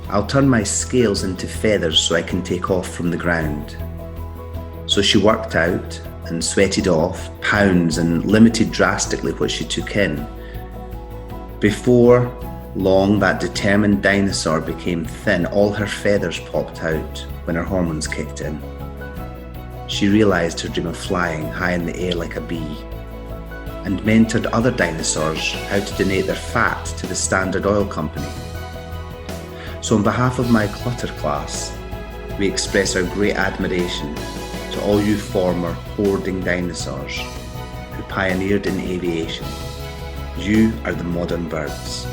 I'll turn my scales into feathers so I can take off from the ground. So she worked out and sweated off pounds and limited drastically what she took in. Before long, that determined dinosaur became thin. All her feathers popped out when her hormones kicked in. She realised her dream of flying high in the air like a bee, and mentored other dinosaurs how to donate their fat to the Standard Oil Company. So on behalf of my clutter class, we express our great admiration to all you former hoarding dinosaurs who pioneered in aviation. You are the modern birds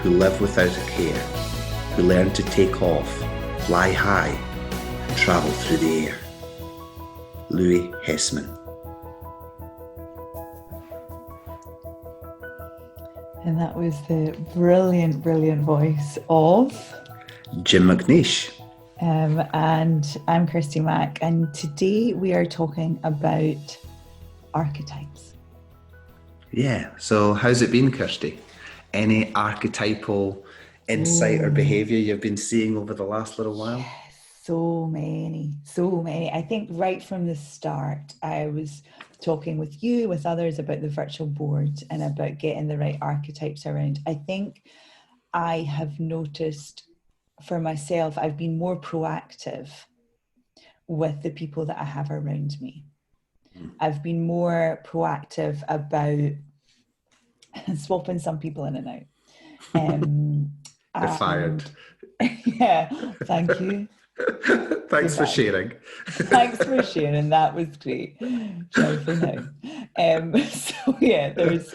who live without a care, who learn to take off, fly high, and travel through the air. Louis Hessman. And that was the brilliant, brilliant voice of Jim McNeish. And I'm Kirsty Mack, and today we are talking about archetypes. Yeah, so how's it been, Kirsty? Any archetypal insight or behaviour you've been seeing over the last little while? Yes, so many. I think right from the start, I was talking with you, with others about the virtual board and about getting the right archetypes around. I think I have noticed for myself, I've been more proactive with the people that I have around me. I've been more proactive about swapping some people in and out. You're fired. Yeah, thank you. Thanks for sharing. Thanks for sharing. That was great. Ciao for now. So yeah, there's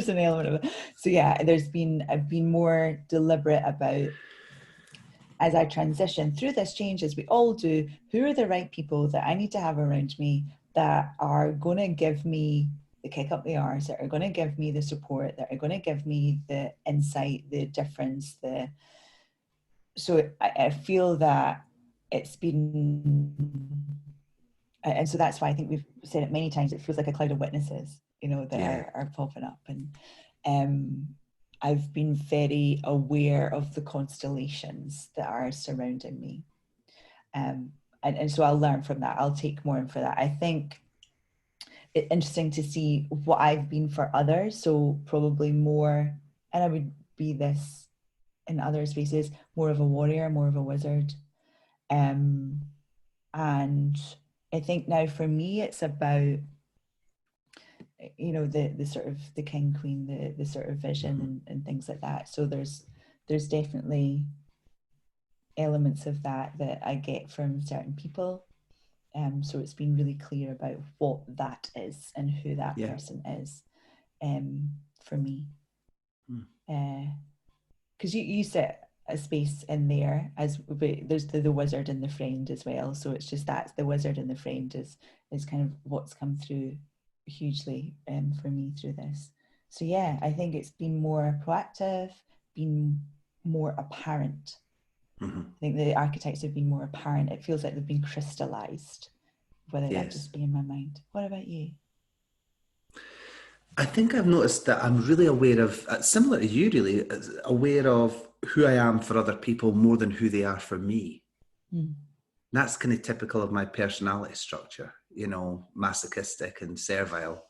an element of it. So yeah, I've been more deliberate about, as I transition through this change, as we all do, who are the right people that I need to have around me that are going to give me the kick up the arse, that are going to give me the support, that are going to give me the insight, the difference, so I feel that it's been, and so that's why I think we've said it many times, it feels like a cloud of witnesses, that are popping up. And I've been very aware of the constellations that are surrounding me. And so I'll learn from that. I'll take more in for that. I think it's interesting to see what I've been for others. So probably more, and I would be this in other spaces, more of a warrior, more of a wizard. And I think now for me, it's about, the sort of the king, queen, the sort of vision and things like that. So there's definitely elements of that I get from certain people. So it's been really clear about what that is and who that person is for me. Because you sit a space in there there's the wizard and the friend as well. So it's just that the wizard and the friend is kind of what's come through hugely for me through this. So yeah, I think it's been more proactive, been more apparent. I think the archetypes have been more apparent. It feels like they've been crystallized, whether that just be in my mind. What about you? I think I've noticed that I'm really aware of, similar to you really, aware of who I am for other people more than who they are for me. That's kind of typical of my personality structure, masochistic and servile.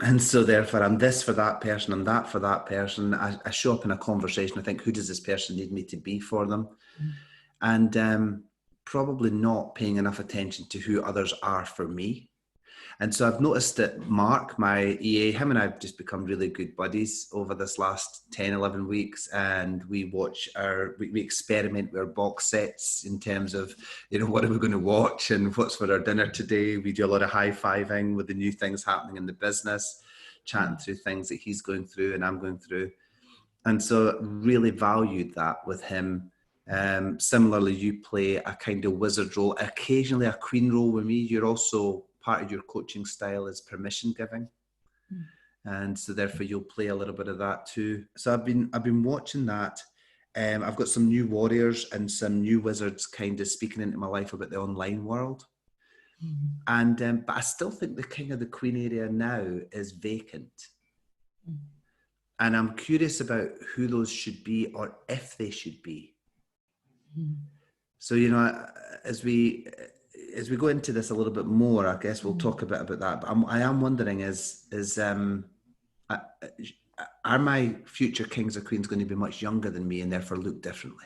And so therefore I'm this for that person, I'm that for that person. I show up in a conversation, I think, who does this person need me to be for them? And probably not paying enough attention to who others are for me. And so I've noticed that Mark, my EA, him and I have just become really good buddies over this last 10, 11 weeks. And we we experiment with our box sets in terms of, what are we going to watch and what's for our dinner today? We do a lot of high-fiving with the new things happening in the business, chatting through things that he's going through and I'm going through. And so really valued that with him. Similarly, you play a kind of wizard role, occasionally a queen role with me. You're also, part of your coaching style is permission giving. And so therefore you'll play a little bit of that too. So I've been watching that. I've got some new warriors and some new wizards kind of speaking into my life about the online world. And but I still think the king of the queen area now is vacant. And I'm curious about who those should be, or if they should be. So, you know, as we go into this a little bit more, I guess we'll talk a bit about that. But I am wondering, are my future kings or queens going to be much younger than me and therefore look differently?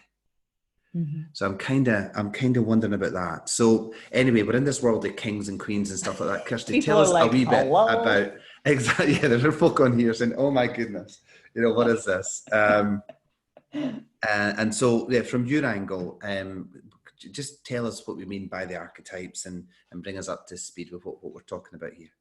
So I'm kind of wondering about that. So anyway, we're in this world of kings and queens and stuff like that. Kirsty, tell us a wee bit about exactly. Yeah, there's a folk on here saying, "Oh my goodness, you know, what is this?" And so, yeah, from your angle, just tell us what we mean by the archetypes and bring us up to speed with what we're talking about here.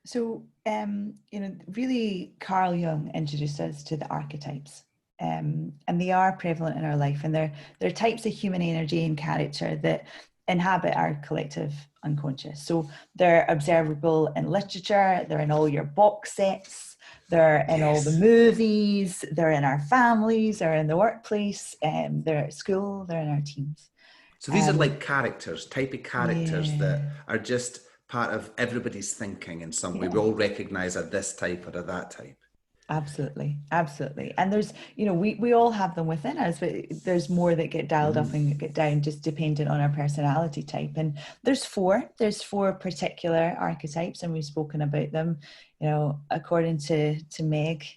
So, you know, really, Carl Jung introduced us to the archetypes. And they are prevalent in our life, and they're types of human energy and character that inhabit our collective unconscious. So they're observable in literature, they're in all your box sets, they're in all the movies, they're in our families, they're in the workplace, they're at school, they're in our teams. So these are like characters, type of characters that are just part of everybody's thinking in some way. We all recognize a this type or a that type. Absolutely. And there's, you know, we all have them within us, but there's more that get dialed up and get down just dependent on our personality type. And there's four particular archetypes, and we've spoken about them, you know, according to Meg,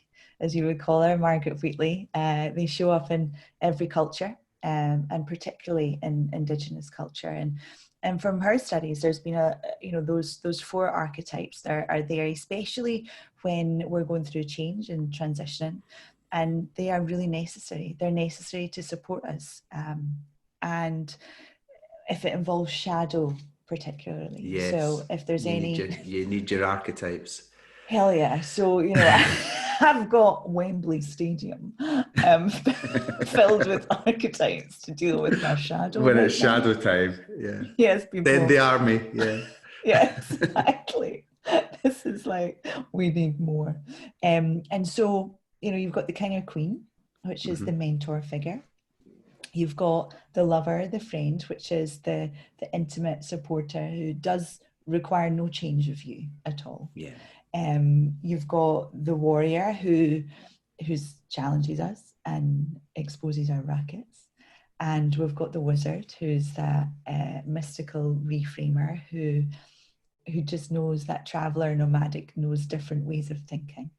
as you would call her, Margaret Wheatley. They show up in every culture, and particularly in Indigenous culture. And from her studies, there's been those four archetypes that are there, especially when we're going through change and transition, and they are really necessary. They're necessary to support us. And if it involves shadow, particularly, so if there's you need your archetypes. Hell yeah! So, you know, I've got Wembley Stadium filled with archetypes to deal with my shadow. When it's shadow time, Yes, people. Then the army, Yeah, exactly. This is like, we need more. And so, you know, you've got the king or queen, which is the mentor figure. You've got the lover, the friend, which is the intimate supporter who does require no change of you at all. Yeah. You've got the warrior who challenges us and exposes our rackets. And we've got the wizard, who's that mystical reframer who just knows, that traveler nomadic knows different ways of thinking.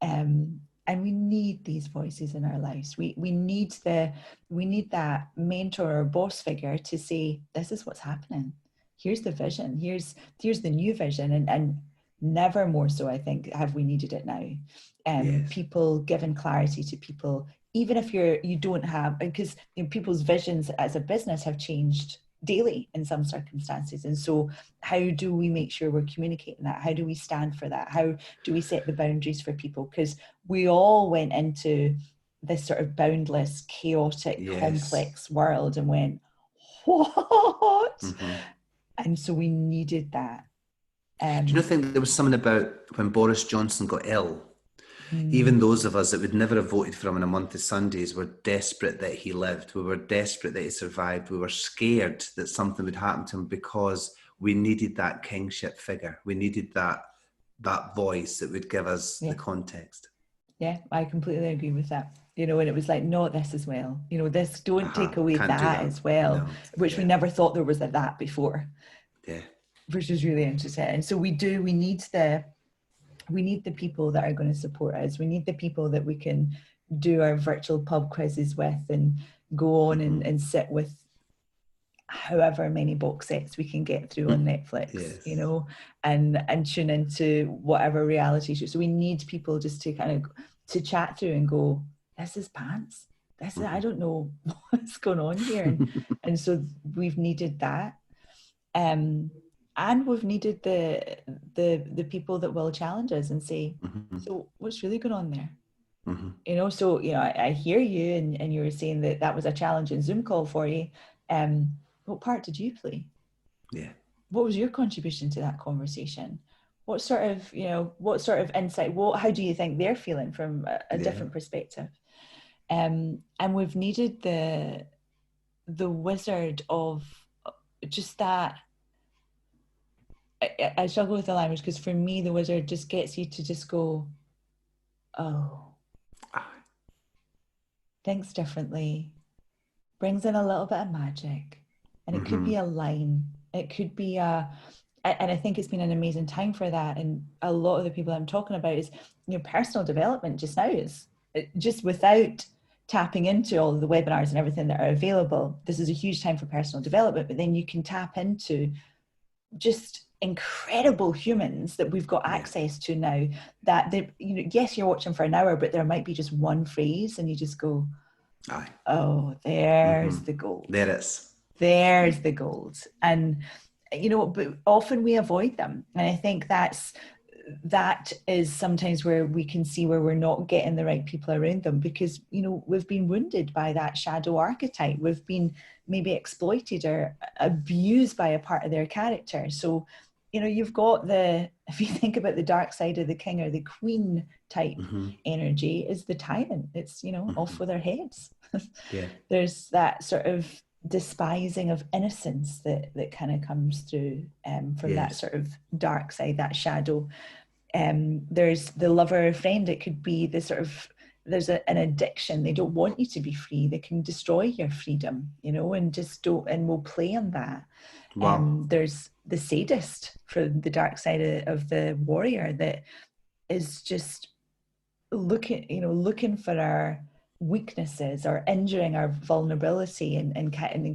And we need these voices in our lives. We need that mentor or boss figure to say, this is what's happening. Here's the vision. Here's the new vision. And never more so, I think, have we needed it now. People giving clarity to people, even if you don't have, because, you know, people's visions as a business have changed daily in some circumstances. And so how do we make sure we're communicating that? How do we stand for that? How do we set the boundaries for people? Because we all went into this sort of boundless, chaotic, complex world and went, what? And so we needed that. Do you think there was something about when Boris Johnson got ill? Even those of us that would never have voted for him on a month of Sundays were desperate that he lived. We were desperate that he survived. We were scared that something would happen to him because we needed that kingship figure. We needed that voice that would give us the context. Yeah, I completely agree with that. You know, and it was like, no, this as well. You know, this, don't take away that as well, which we never thought there was a that before. Yeah. Which is really interesting. And so we need the people that are going to support us. We need the people that we can do our virtual pub quizzes with and go on and sit with however many box sets we can get through on Netflix, you know, and tune into whatever reality show. So we need people just to kind of to chat through and go, this is pants. This is, I don't know what's going on here. And so we've needed that. And we've needed the people that will challenge us and say, so what's really going on there? You know, so, you know, I hear you and you were saying that was a challenging Zoom call for you. What part did you play? Yeah. What was your contribution to that conversation? What sort of insight, how do you think they're feeling from a different perspective? And we've needed the wizard of just that. I struggle with the language because for me, the wizard just gets you to just go, oh, thinks differently, brings in a little bit of magic. And it could be a line, it could be and I think it's been an amazing time for that. And a lot of the people I'm talking about is, personal development just now is just without tapping into all of the webinars and everything that are available. This is a huge time for personal development, but then you can tap into just incredible humans that we've got access to now, that they, yes, you're watching for an hour, but there might be just one phrase and you just go, oh, there's the gold. There it is. There's the gold. And, but often we avoid them. And I think that is sometimes where we can see where we're not getting the right people around them, because, we've been wounded by that shadow archetype. We've been maybe exploited or abused by a part of their character. So, you've got if you think about the dark side of the king or the queen type energy, is the tyrant. It's, off with their heads. There's that sort of despising of innocence that kind of comes through from that sort of dark side, that shadow. There's the lover friend. It could be the sort of, there's an addiction. They don't want you to be free. They can destroy your freedom, and just don't, and will play on that. There's the sadist for the dark side of the warrior that is just looking for our weaknesses or injuring our vulnerability and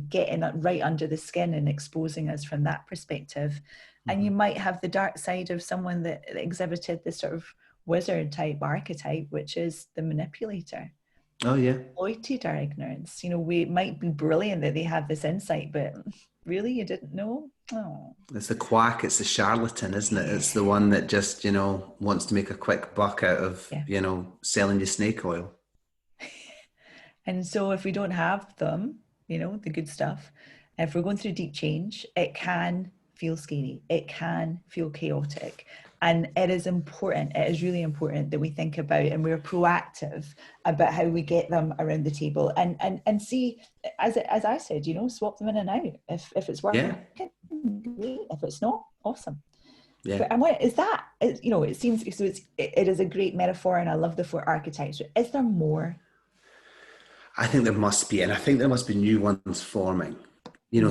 getting right under the skin and exposing us from that perspective. And you might have the dark side of someone that exhibited this sort of wizard type archetype, which is the manipulator. Exploited our ignorance. We might be brilliant that they have this insight, but really you didn't know. It's the quack, it's the charlatan, isn't it? It's the one that just wants to make a quick buck out of selling you snake oil. And so if we don't have them, the good stuff, if we're going through deep change, it can feel scary. It can feel chaotic. And it is important. It is really important that we think about and we're proactive about how we get them around the table and see, as I said, swap them in and out. If it's working, great. If it's not, awesome. But, and what is that? It seems so. It is a great metaphor, and I love the 4 archetypes. Is there more? I think there must be, and I think there must be new ones forming.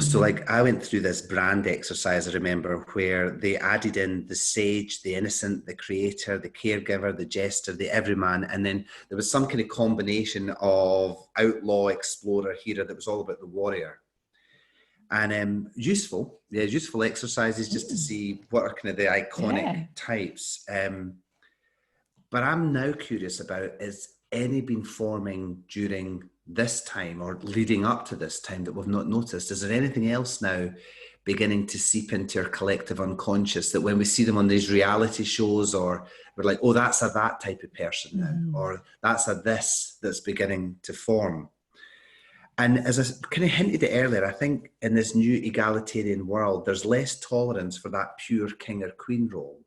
So like I went through this brand exercise, I remember, where they added in the sage, the innocent, the creator, the caregiver, the jester, the everyman, and then there was some kind of combination of outlaw, explorer, hero that was all about the warrior. And useful exercises just to see what are kind of the iconic types. But I'm now curious about, is any been forming during this time or leading up to this time that we've not noticed? Is there anything else now beginning to seep into our collective unconscious that when we see them on these reality shows, or we're like, oh, that's that type of person now, or that's this that's beginning to form? And as I kind of hinted at earlier, I think in this new egalitarian world, there's less tolerance for that pure king or queen role.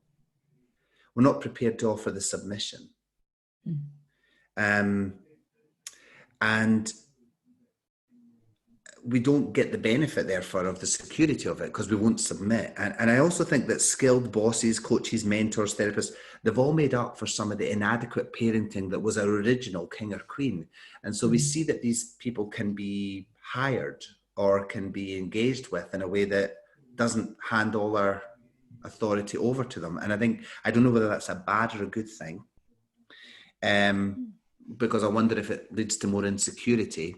We're not prepared to offer the submission. And we don't get the benefit, therefore, of the security of it because we won't submit. And I also think that skilled bosses, coaches, mentors, therapists, they've all made up for some of the inadequate parenting that was our original king or queen. And so we see that these people can be hired or can be engaged with in a way that doesn't hand all our authority over to them. And I don't know whether that's a bad or a good thing, because I wonder if it leads to more insecurity.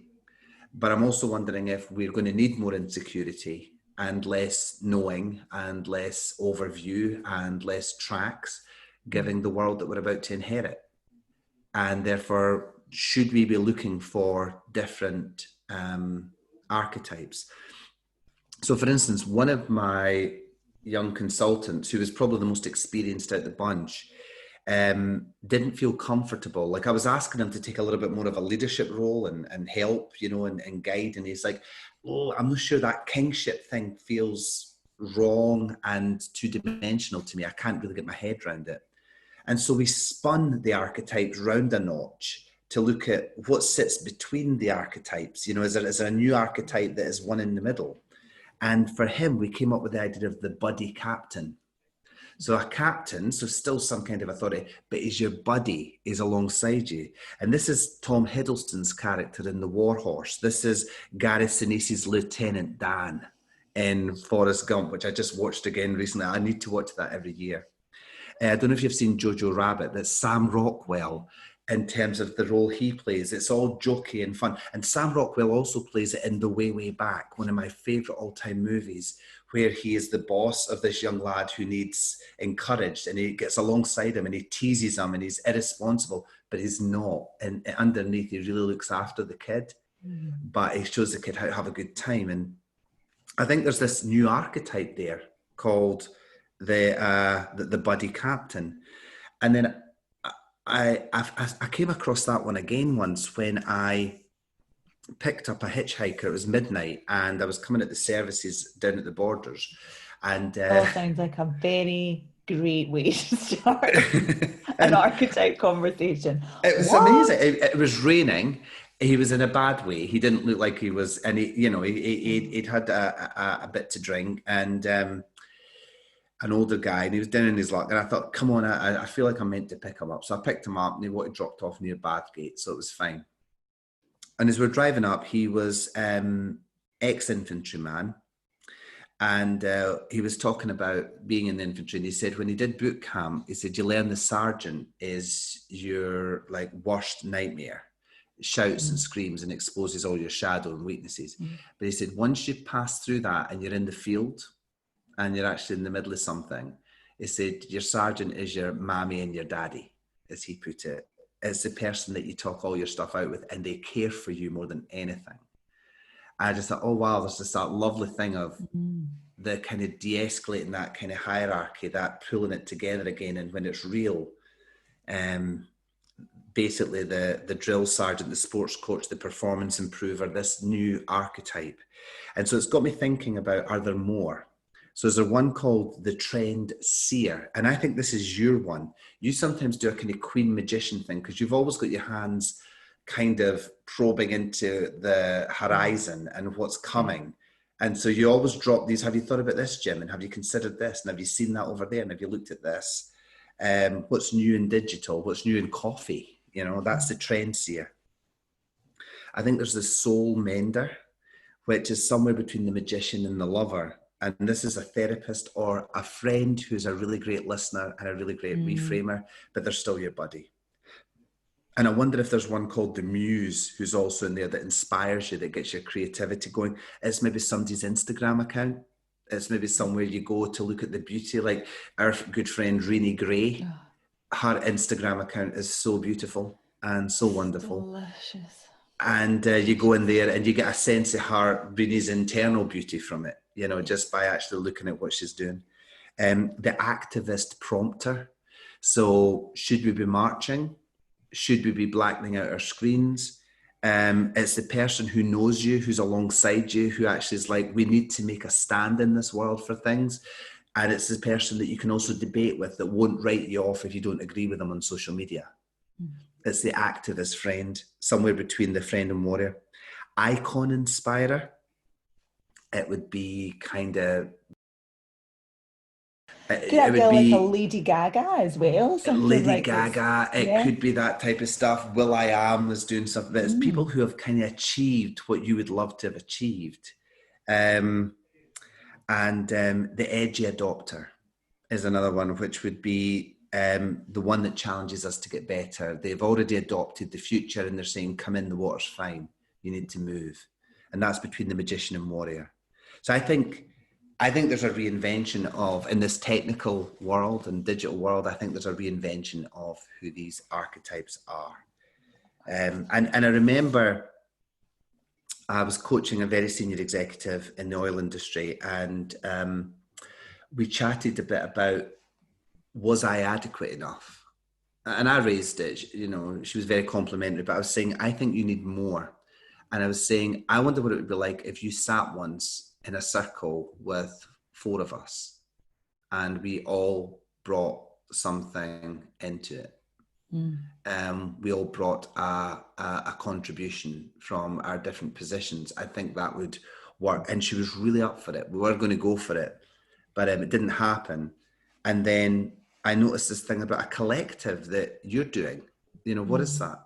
But I'm also wondering if we're going to need more insecurity and less knowing and less overview and less tracks, given the world that we're about to inherit. And therefore, should we be looking for different archetypes? So, for instance, one of my young consultants, who was probably the most experienced out the bunch, didn't feel comfortable. Like I was asking him to take a little bit more of a leadership role and help, and guide. And he's like, oh, I'm not sure that kingship thing feels wrong and two-dimensional to me. I can't really get my head around it. And so we spun the archetypes round a notch to look at what sits between the archetypes. Is there a new archetype that is one in the middle? And for him, we came up with the idea of the buddy captain. So a captain, so still some kind of authority, but he's your buddy, he's alongside you. And this is Tom Hiddleston's character in The War Horse. This is Gareth Sinise's Lieutenant Dan in Forrest Gump, which I just watched again recently. I need to watch that every year. I don't know if you've seen Jojo Rabbit, that's Sam Rockwell in terms of the role he plays. It's all jokey and fun. And Sam Rockwell also plays it in The Way, Way Back, one of my favourite all-time movies, where he is the boss of this young lad who needs encouraged, and he gets alongside him and he teases him and he's irresponsible, but he's not. And underneath, he really looks after the kid, but he shows the kid how to have a good time. And I think there's this new archetype there called the buddy captain. And then I came across that one again once when I picked up a hitchhiker. It was midnight and I was coming at the services down at the Borders. And sounds like a very great way to start an archetype conversation. It was amazing. It was raining. He was in a bad way. He didn't look like he was, and he'd had a bit to drink, and an older guy, and he was down in his luck. And I thought, come on, I feel like I'm meant to pick him up. So I picked him up, and he wanted dropped off near Bathgate, so it was fine. And as we're driving up, he was ex-infantryman, and he was talking about being in the infantry. And he said when he did boot camp, he said you learn the sergeant is your like worst nightmare. Shouts and screams and exposes all your shadow and weaknesses. But he said once you pass through that and you're in the field and you're actually in the middle of something, he said your sergeant is your mammy and your daddy, as he put it. It's the person that you talk all your stuff out with, and they care for you more than anything. I just thought, oh wow, there's just that lovely thing of the kind of de-escalating that kind of hierarchy, that pulling it together again. And when it's real, basically the drill sergeant, the sports coach, the performance improver, this new archetype. And so it's got me thinking about, are there more? So is there one called the trend seer? And I think this is your one. You sometimes do a kind of queen magician thing because you've always got your hands kind of probing into the horizon and what's coming. And so you always drop these, have you thought about this, Jim? And have you considered this? And have you seen that over there? And have you looked at this? What's new in digital? What's new in coffee? You know, that's the trend seer. I think there's the soul mender, which is somewhere between the magician and the lover. And this is a therapist or a friend who's a really great listener and a really great reframer, but they're still your buddy. And I wonder if there's one called the muse who's also in there that inspires you, that gets your creativity going. It's maybe somebody's Instagram account. It's maybe somewhere you go to look at the beauty, like our good friend Renee Gray. Her Instagram account is so beautiful and so wonderful. Delicious. And you go in there and you get a sense of her, Renee's internal beauty from it, you know, just by actually looking at what she's doing. The activist prompter. So should we be marching? Should we be blackening out our screens? It's the person who knows you, who's alongside you, who actually is like, we need to make a stand in this world for things. And it's the person that you can also debate with that won't write you off if you don't agree with them on social media. It's the activist friend, somewhere between the friend and warrior. Icon inspirer. It would be kind of... Could that be like a Lady Gaga as well? Lady like Gaga, it could be that type of stuff. Will.i.am was doing something. But it's people who have kind of achieved what you would love to have achieved. And the edgy adopter is another one, which would be the one that challenges us to get better. They've already adopted the future and they're saying, come in, the water's fine. You need to move. And that's between the magician and warrior. So I think there's a reinvention of, in this technical world and digital world, I think there's a reinvention of who these archetypes are. And I remember I was coaching a very senior executive in the oil industry, and we chatted a bit about, was I adequate enough? And I raised it, you know, she was very complimentary, but I was saying, I think you need more. And I was saying, I wonder what it would be like if you sat once in a circle with 4 of us and we all brought something into it. We all brought a contribution from our different positions. I think that would work. And she was really up for it. We were going to go for it, but it didn't happen. And then I noticed this thing about a collective that you're doing. You know, what is that?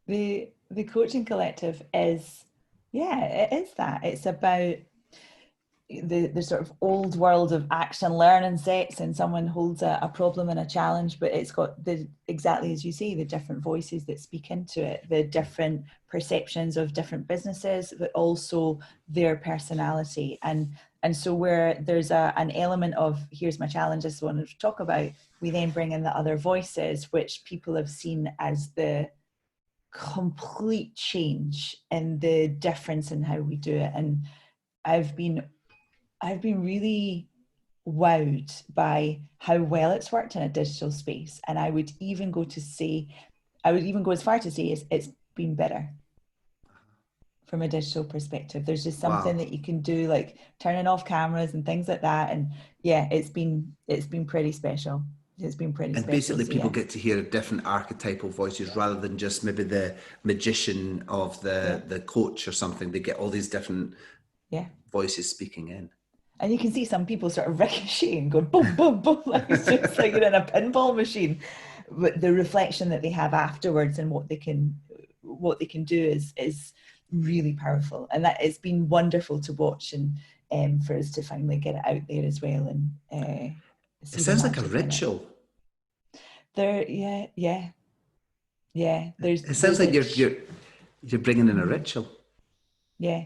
The coaching collective is, yeah, it is that. It's about the sort of old world of action learning sets, and someone holds a problem and a challenge, but it's got the, exactly as you say, the different voices that speak into it, the different perceptions of different businesses, but also their personality. And so where there's an element of, here's my challenge, this is what I want to talk about, we then bring in the other voices, which people have seen as the complete change in the difference in how we do it. And I've been really wowed by how well it's worked in a digital space. And I would even go as far to say it's been better from a digital perspective. There's just something that you can do, like turning off cameras and things like that. And yeah, it's been pretty special. It's been pretty and special. Basically people get to hear different archetypal voices rather than just maybe the magician of the coach or something. They get all these different voices speaking in. And you can see some people sort of ricocheting, going boom, boom, boom, like it's just like you're in a pinball machine. But the reflection that they have afterwards and what they can do is really powerful. And that it's been wonderful to watch, and for us to finally get it out there as well. And it sounds like a ritual. It sounds like you're bringing in a ritual. Yeah.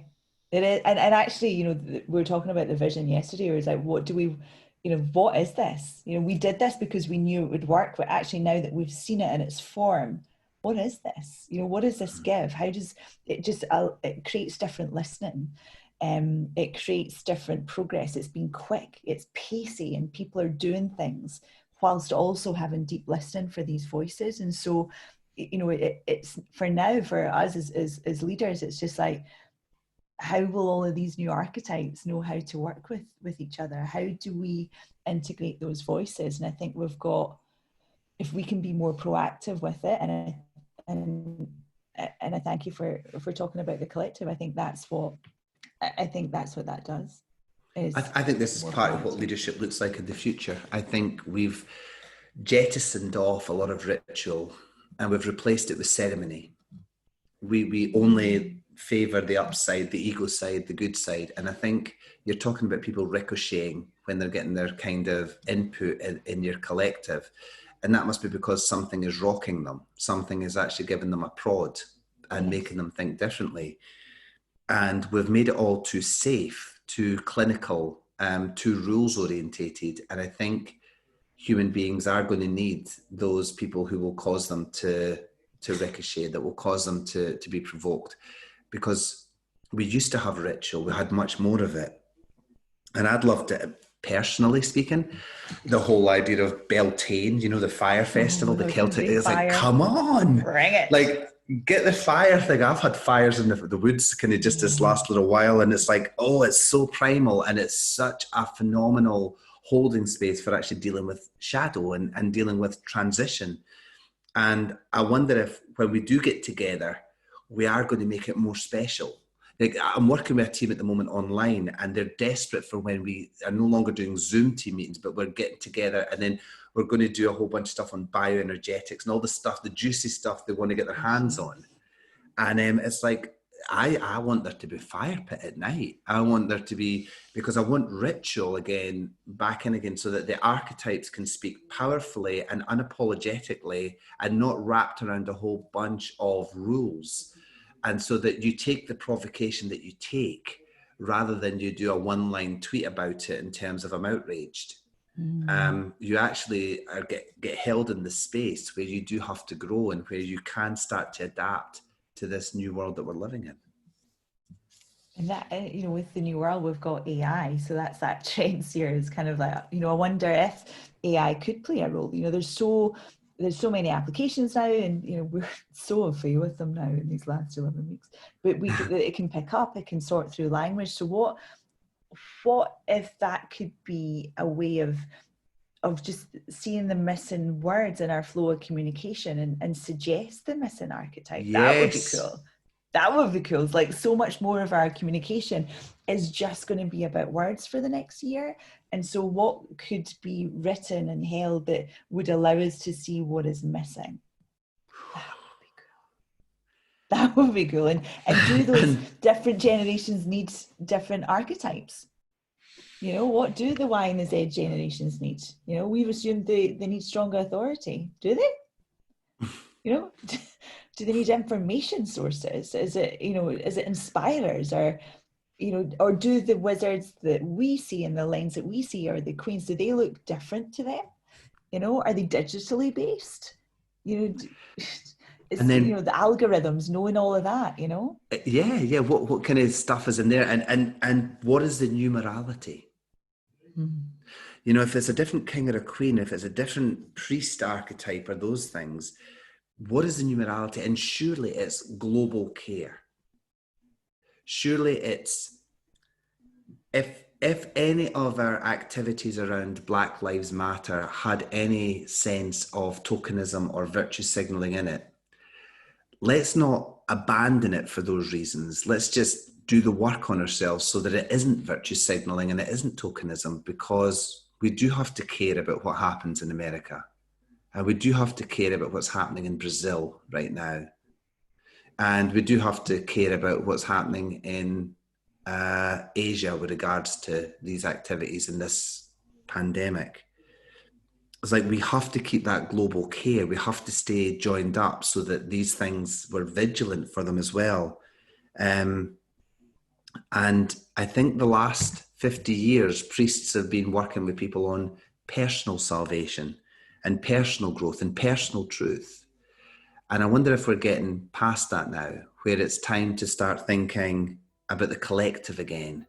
It is, and actually, you know, we were talking about the vision yesterday. It was like, what do we, you know, what is this? You know, we did this because we knew it would work, but actually now that we've seen it in its form, what is this? You know, what does this give? How does it just, it creates different listening. It creates different progress. It's been quick, it's pacey, and people are doing things whilst also having deep listening for these voices. And so, you know, it's for now, for us as leaders, it's just like, how will all of these new archetypes know how to work with each other? How do we integrate those voices? And I think we've got, if we can be more proactive with it, and I thank you for talking about the collective. I think that's what that does. I think this is part of what leadership looks like in the future. I think we've jettisoned off a lot of ritual and we've replaced it with ceremony. We only favor the upside, the ego side, the good side. And I think you're talking about people ricocheting when they're getting their kind of input in your collective. And that must be because something is rocking them. Something is actually giving them a prod and making them think differently. And we've made it all too safe, too clinical, too rules orientated. And I think human beings are going to need those people who will cause them to ricochet, that will cause them to be provoked. Because we used to have ritual, we had much more of it. And I'd loved it, personally speaking, the whole idea of Beltane, you know, the fire festival, the Celtic, it's like, come on, bring it. Like, get the fire thing. I've had fires in the woods kind of just this last little while, and it's like, oh, it's so primal, and it's such a phenomenal holding space for actually dealing with shadow and dealing with transition. And I wonder if when we do get together, we are going to make it more special. Like, I'm working with a team at the moment online, and they're desperate for when we are no longer doing Zoom team meetings, but we're getting together, and then we're going to do a whole bunch of stuff on bioenergetics and all the stuff, the juicy stuff they want to get their hands on. And it's like, I want there to be fire pit at night. I want there to be, because I want ritual again, back in again, so that the archetypes can speak powerfully and unapologetically and not wrapped around a whole bunch of rules. And so that you take the provocation that you take rather than you do a one-line tweet about it in terms of I'm outraged. You actually get held in the space where you do have to grow and where you can start to adapt to this new world that we're living in. And that, you know, with the new world, we've got AI. So that's that trend here is kind of like, you know, I wonder if AI could play a role. You know, there's so many applications now, and, you know, we're so au fait with them now in these last 11 weeks. But it can pick up, it can sort through language. So what if that could be a way of just seeing the missing words in our flow of communication and suggest the missing archetype? Yes. That would be cool. That would be cool. It's like so much more of our communication is just going to be about words for the next year. And so what could be written and held that would allow us to see what is missing? That would be cool. And do those different generations need different archetypes? You know, what do the Y and the Z generations need? You know, we've assumed they need stronger authority. Do they? You know, do they need information sources? Is it, you know, is it inspirers, or, you know, or do the wizards that we see in the lens that we see, or the queens, do they look different to them? You know, are they digitally based? You know, it's, and then, you know, the algorithms, knowing all of that, you know? yeah. What kind of stuff is in there? And what is the numerality? You know, if it's a different king or a queen, if it's a different priest archetype or those things, what is the numerality? And surely it's global care. Surely it's, if any of our activities around Black Lives Matter had any sense of tokenism or virtue signaling in it, let's not abandon it for those reasons. Let's just do the work on ourselves so that it isn't virtue signaling and it isn't tokenism, because we do have to care about what happens in America. And we do have to care about what's happening in Brazil right now. And we do have to care about what's happening in Asia with regards to these activities in this pandemic. It's like we have to keep that global care. We have to stay joined up so that these things, we're vigilant for them as well. And I think the last 50 years, priests have been working with people on personal salvation and personal growth and personal truth. And I wonder if we're getting past that now, where it's time to start thinking about the collective again,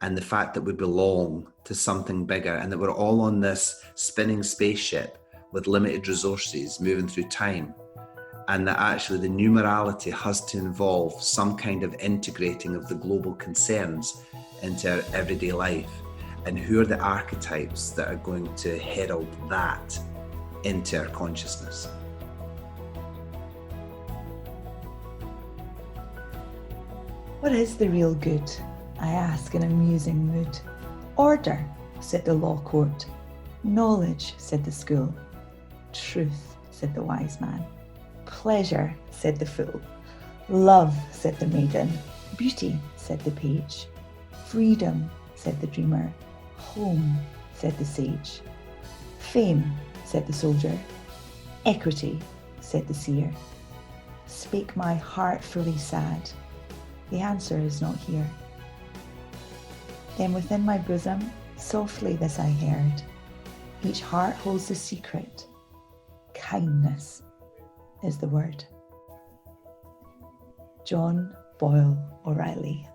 and the fact that we belong to something bigger, and that we're all on this spinning spaceship with limited resources moving through time, and that actually the numerality has to involve some kind of integrating of the global concerns into our everyday life. And who are the archetypes that are going to herald that into our consciousness? What is the real good? I ask in a musing mood. Order, said the law court. Knowledge, said the school. Truth, said the wise man. Pleasure, said the fool. Love, said the maiden. Beauty, said the page. Freedom, said the dreamer. Home, said the sage. Fame, said the soldier. Equity, said the seer. Spake my heart fully sad. The answer is not here. Then within my bosom, softly this I heard. Each heart holds the secret. Kindness is the word. John Boyle O'Reilly.